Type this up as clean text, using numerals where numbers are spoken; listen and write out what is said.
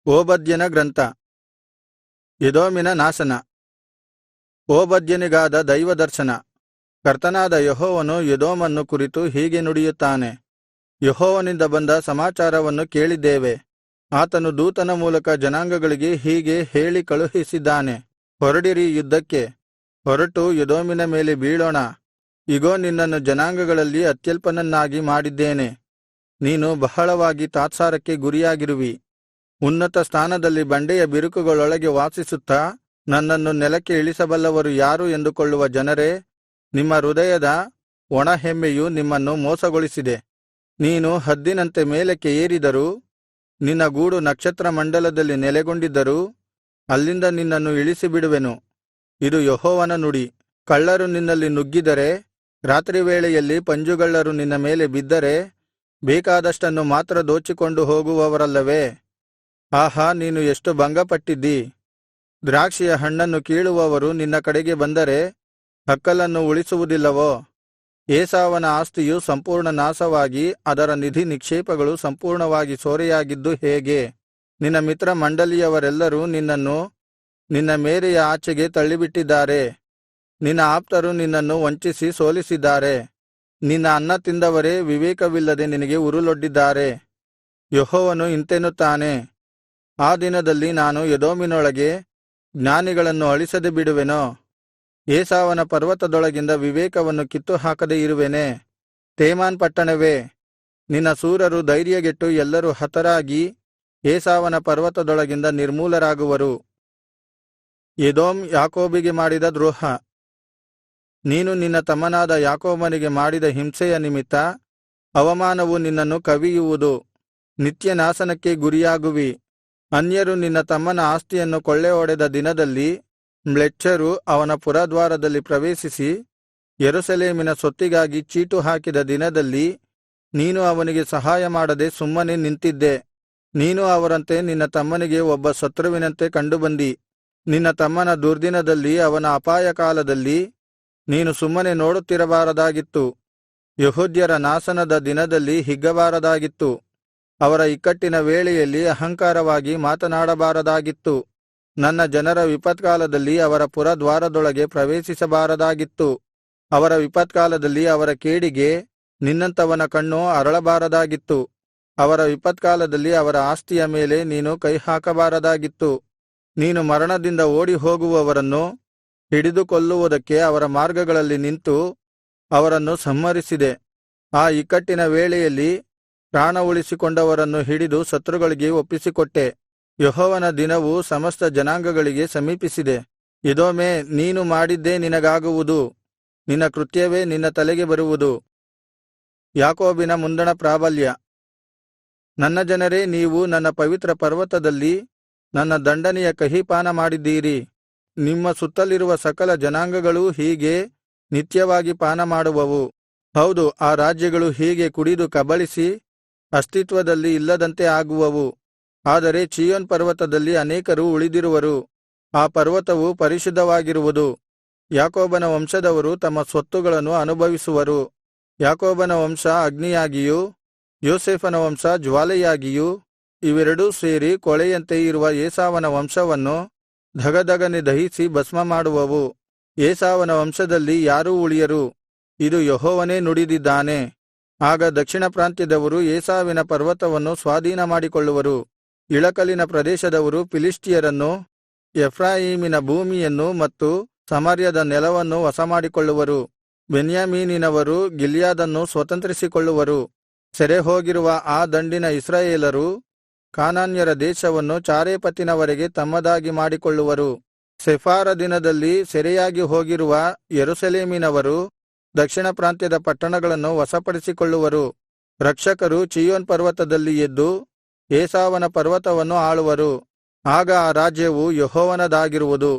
ಓಬದ್ಯನ ಗ್ರಂಥ. ಎದೋಮಿನ ನಾಶನ. ಓಬದ್ಯನಿಗಾದ ದೈವದರ್ಶನ. ಕರ್ತನಾದ ಯೆಹೋವನು ಎದೋಮನ್ನು ಕುರಿತು ಹೀಗೆ ನುಡಿಯುತ್ತಾನೆ. ಯೆಹೋವನಿಂದ ಬಂದ ಸಮಾಚಾರವನ್ನು ಕೇಳಿದ್ದೇವೆ. ಆತನು ದೂತನ ಮೂಲಕ ಜನಾಂಗಗಳಿಗೆ ಹೀಗೆ ಹೇಳಿ ಕಳುಹಿಸಿದ್ದಾನೆ. ಹೊರಡಿರಿ ಯುದ್ಧಕ್ಕೆ, ಹೊರಟು ಎದೋಮಿನ ಮೇಲೆ ಬೀಳೋಣ. ಇಗೋ, ನಿನ್ನನ್ನು ಜನಾಂಗಗಳಲ್ಲಿ ಅತ್ಯಲ್ಪನನ್ನಾಗಿ ಮಾಡಿದ್ದೇನೆ. ನೀನು ಬಹಳವಾಗಿ ತಾತ್ಸಾರಕ್ಕೆ ಗುರಿಯಾಗಿರುವಿ. ಉನ್ನತ ಸ್ಥಾನದಲ್ಲಿ ಬಂಡೆಯ ಬಿರುಕುಗಳೊಳಗೆ ವಾಸಿಸುತ್ತಾ ನನ್ನನ್ನು ನೆಲಕ್ಕೆ ಇಳಿಸಬಲ್ಲವರು ಯಾರು ಎಂದುಕೊಳ್ಳುವ ಜನರೇ, ನಿಮ್ಮ ಹೃದಯದ ಒಣಹೆಮ್ಮೆಯು ನಿಮ್ಮನ್ನು ಮೋಸಗೊಳಿಸಿದೆ. ನೀನು ಹದ್ದಿನಂತೆ ಮೇಲಕ್ಕೆ ಏರಿದರೂ, ನಿನ್ನ ಗೂಡು ನಕ್ಷತ್ರ ಮಂಡಲದಲ್ಲಿ ನೆಲೆಗೊಂಡಿದ್ದರೂ, ಅಲ್ಲಿಂದ ನಿನ್ನನ್ನು ಇಳಿಸಿಬಿಡುವೆನು. ಇದು ಯೆಹೋವನ ನುಡಿ. ಕಳ್ಳರು ನಿನ್ನಲ್ಲಿ ನುಗ್ಗಿದರೆ, ರಾತ್ರಿ ವೇಳೆಯಲ್ಲಿ ಪಂಜುಗಳ್ಳರು ನಿನ್ನ ಮೇಲೆ ಬಿದ್ದರೆ, ಬೇಕಾದಷ್ಟನ್ನು ಮಾತ್ರ ದೋಚಿಕೊಂಡು ಹೋಗುವವರಲ್ಲವೇ? ಆಹಾ, ನೀನು ಎಷ್ಟು ಭಂಗಪಟ್ಟಿದ್ದೀ! ದ್ರಾಕ್ಷಿಯ ಹಣ್ಣನ್ನು ಕೀಳುವವರು ನಿನ್ನ ಕಡೆಗೆ ಬಂದರೆ, ಹಕ್ಕಲನ್ನು ಉಳಿಸುವುದಿಲ್ಲವೋ? ಏಸಾವನ ಆಸ್ತಿಯು ಸಂಪೂರ್ಣ ನಾಶವಾಗಿ ಅದರ ನಿಧಿ ನಿಕ್ಷೇಪಗಳು ಸಂಪೂರ್ಣವಾಗಿ ಸೂರೆಯಾಗಿದ್ದು ಹೇಗೆ? ನಿನ್ನ ಮಿತ್ರ ಮಂಡಲಿಯವರೆಲ್ಲರೂ ನಿನ್ನನ್ನು ನಿನ್ನ ಮೇರೆಯ ಆಚೆಗೆ ತಳ್ಳಿಬಿಟ್ಟಿದ್ದಾರೆ. ನಿನ್ನ ಆಪ್ತರು ನಿನ್ನನ್ನು ವಂಚಿಸಿ ಸೋಲಿಸಿದ್ದಾರೆ. ನಿನ್ನ ಅನ್ನ ತಿಂದವರೇ ವಿವೇಕವಿಲ್ಲದೆ ನಿನಗೆ ಉರುಲೊಡ್ಡಿದ್ದಾರೆ. ಯೆಹೋವನು ಇಂತೆನ್ನುತ್ತಾನೆ, ಆ ದಿನದಲ್ಲಿ ನಾನು ಎದೋಮಿನೊಳಗೆ ಜ್ಞಾನಿಗಳನ್ನು ಅಳಿಸದೆ ಬಿಡುವೆನೋ? ಏಸಾವನ ಪರ್ವತದೊಳಗಿಂದ ವಿವೇಕವನ್ನು ಕಿತ್ತುಹಾಕದೆ ಇರುವೆನೆ? ತೇಮಾನ್ ಪಟ್ಟಣವೇ, ನಿನ್ನ ಶೂರರು ಧೈರ್ಯಗೆಟ್ಟು ಎಲ್ಲರೂ ಹತರಾಗಿ ಏಸಾವನ ಪರ್ವತದೊಳಗಿಂದ ನಿರ್ಮೂಲರಾಗುವರು. ಎದೋಮ್ ಯಾಕೋಬಿಗೆ ಮಾಡಿದ ದ್ರೋಹ. ನೀನು ನಿನ್ನ ತಮ್ಮನಾದ ಯಾಕೋಬನಿಗೆ ಮಾಡಿದ ಹಿಂಸೆಯ ನಿಮಿತ್ತ ಅವಮಾನವು ನಿನ್ನನ್ನು ಕವಿಯುವುದು. ನಿತ್ಯ ನಾಶನಕ್ಕೆ ಗುರಿಯಾಗುವಿ. ಅನ್ಯರು ನಿನ್ನ ತಮ್ಮನ ಆಸ್ತಿಯನ್ನು ಕೊಳ್ಳೆಹೊಡೆದ ದಿನದಲ್ಲಿ ಮ್ಲೇಚ್ಛರು ಅವನ ಪುರದ್ವಾರದಲ್ಲಿ ಪ್ರವೇಶಿಸಿ ಯೆರೂಸಲೇಮಿನ ಸೊತ್ತಿಗಾಗಿ ಚೀಟು ಹಾಕಿದ ದಿನದಲ್ಲಿ ನೀನು ಅವನಿಗೆ ಸಹಾಯ ಮಾಡದೆ ಸುಮ್ಮನೆ ನಿಂತಿದ್ದೆ. ನೀನು ಅವರಂತೆ ನಿನ್ನ ತಮ್ಮನಿಗೆ ಒಬ್ಬ ಶತ್ರುವಿನಂತೆ ಕಂಡುಬಂದಿ. ನಿನ್ನ ತಮ್ಮನ ದುರ್ದಿನದಲ್ಲಿ, ಅವನ ಅಪಾಯ ಕಾಲದಲ್ಲಿ ನೀನು ಸುಮ್ಮನೆ ನೋಡುತ್ತಿರಬಾರದಾಗಿತ್ತು. ಯೆಹೂದ್ಯರ ನಾಶನದ ದಿನದಲ್ಲಿ ಹಿಗ್ಗಬಾರದಾಗಿತ್ತು. ಅವರ ಇಕ್ಕಟ್ಟಿನ ವೇಳೆಯಲ್ಲಿ ಅಹಂಕಾರವಾಗಿ ಮಾತನಾಡಬಾರದಾಗಿತ್ತು. ನನ್ನ ಜನರ ವಿಪತ್ಕಾಲದಲ್ಲಿ ಅವರ ಪುರದ್ವಾರದೊಳಗೆ ಪ್ರವೇಶಿಸಬಾರದಾಗಿತ್ತು. ಅವರ ವಿಪತ್ಕಾಲದಲ್ಲಿ ಅವರ ಕೇಡಿಗೆ ನಿನ್ನಂಥವನ ಕಣ್ಣು ಅರಳಬಾರದಾಗಿತ್ತು. ಅವರ ವಿಪತ್ಕಾಲದಲ್ಲಿ ಅವರ ಆಸ್ತಿಯ ಮೇಲೆ ನೀನು ಕೈಹಾಕಬಾರದಾಗಿತ್ತು. ನೀನು ಮರಣದಿಂದ ಓಡಿ ಹೋಗುವವರನ್ನು ಹಿಡಿದು ಕೊಲ್ಲುವುದಕ್ಕೆ ಅವರ ಮಾರ್ಗಗಳಲ್ಲಿ ನಿಂತು ಅವರನ್ನು ಸಂಹರಿಸಿದೆ. ಆ ಇಕ್ಕಟ್ಟಿನ ವೇಳೆಯಲ್ಲಿ ಪ್ರಾಣ ಉಳಿಸಿಕೊಂಡವರನ್ನು ಹಿಡಿದು ಶತ್ರುಗಳಿಗೆ ಒಪ್ಪಿಸಿಕೊಟ್ಟೆ. ಯೆಹೋವನ ದಿನವು ಸಮಸ್ತ ಜನಾಂಗಗಳಿಗೆ ಸಮೀಪಿಸಿದೆ. ಎದೋಮೇ, ನೀನು ಮಾಡಿದ್ದೇ ನಿನಗಾಗುವುದು. ನಿನ್ನ ಕೃತ್ಯವೇ ನಿನ್ನ ತಲೆಗೆ ಬರುವುದು. ಯಾಕೋಬಿನ ಮುಂದಣ ಪ್ರಾಬಲ್ಯ. ನನ್ನ ಜನರೇ, ನೀವು ನನ್ನ ಪವಿತ್ರ ಪರ್ವತದಲ್ಲಿ ನನ್ನ ದಂಡನೆಯ ಕಹಿಪಾನ ಮಾಡಿದ್ದೀರಿ. ನಿಮ್ಮ ಸುತ್ತಲಿರುವ ಸಕಲ ಜನಾಂಗಗಳೂ ಹೀಗೆ ನಿತ್ಯವಾಗಿ ಪಾನಮಾಡುವವು. ಹೌದು, ಆ ರಾಜ್ಯಗಳು ಹೀಗೆ ಕುಡಿದು ಕಬಳಿಸಿ ಅಸ್ತಿತ್ವದಲ್ಲಿ ಇಲ್ಲದಂತೆ ಆಗುವವು. ಆದರೆ ಚೀಯೋನ್ ಪರ್ವತದಲ್ಲಿ ಅನೇಕರು ಉಳಿದಿರುವರು. ಆ ಪರ್ವತವು ಪರಿಶುದ್ಧವಾಗಿರುವುದು. ಯಾಕೋಬನ ವಂಶದವರು ತಮ್ಮ ಸ್ವತ್ತುಗಳನ್ನು ಅನುಭವಿಸುವರು. ಯಾಕೋಬನ ವಂಶ ಅಗ್ನಿಯಾಗಿಯೂ ಯೋಸೇಫನ ವಂಶ ಜ್ವಾಲೆಯಾಗಿಯೂ ಇವೆರಡೂ ಸೇರಿ ಕೊಳೆಯಂತೆ ಇರುವ ಏಸಾವನ ವಂಶವನ್ನು ಧಗಧಗನೆ ದಹಿಸಿ ಭಸ್ಮ ಮಾಡುವವು. ಏಸಾವನ ವಂಶದಲ್ಲಿ ಯಾರೂ ಉಳಿಯರು. ಇದು ಯೆಹೋವನೇ ನುಡಿದಿದ್ದಾನೆ. ಆಗ ದಕ್ಷಿಣ ಪ್ರಾಂತ್ಯದವರು ಏಸಾವಿನ ಪರ್ವತವನ್ನು ಸ್ವಾಧೀನಮಾಡಿಕೊಳ್ಳುವರು. ಇಳಕಲಿನ ಪ್ರದೇಶದವರು ಫಿಲಿಷ್ಟಿಯರನ್ನು, ಎಫ್ರಾಯೀಮಿನ ಭೂಮಿಯನ್ನು ಮತ್ತು ಸಮಾರ್ಯದ ನೆಲವನ್ನು ವಶಮಾಡಿಕೊಳ್ಳುವರು. ಬೆನ್ಯಾಮೀನಿನವರು ಗಿಲ್ಯಾದನ್ನು ಸ್ವತಂತ್ರಿಸಿಕೊಳ್ಳುವರು. ಸೆರೆಹೋಗಿರುವ ಆ ದಂಡಿನ ಇಸ್ರಾಯೇಲರು ಕಾನಾನ್ಯರ ದೇಶವನ್ನು ಚಾರೇಪತಿನವರೆಗೆ ತಮ್ಮದಾಗಿ ಮಾಡಿಕೊಳ್ಳುವರು. ಸೆಫಾರ ದಿನದಲ್ಲಿ ಸೆರೆಯಾಗಿ ಹೋಗಿರುವ ಯೆರೂಸಲೇಮಿನವರು ದಕ್ಷಿಣ ಪ್ರಾಂತ್ಯದ ಪಟ್ಟಣಗಳನ್ನು ವಶಪಡಿಸಿಕೊಳ್ಳುವರು. ರಕ್ಷಕರು ಚೀಯೋನ್ ಪರ್ವತದಲ್ಲಿ ಎದ್ದು ಏಸಾವನ ಪರ್ವತವನ್ನು ಆಳುವರು. ಆಗ ಆ ರಾಜ್ಯವು ಯೆಹೋವನದಾಗಿರುವುದು.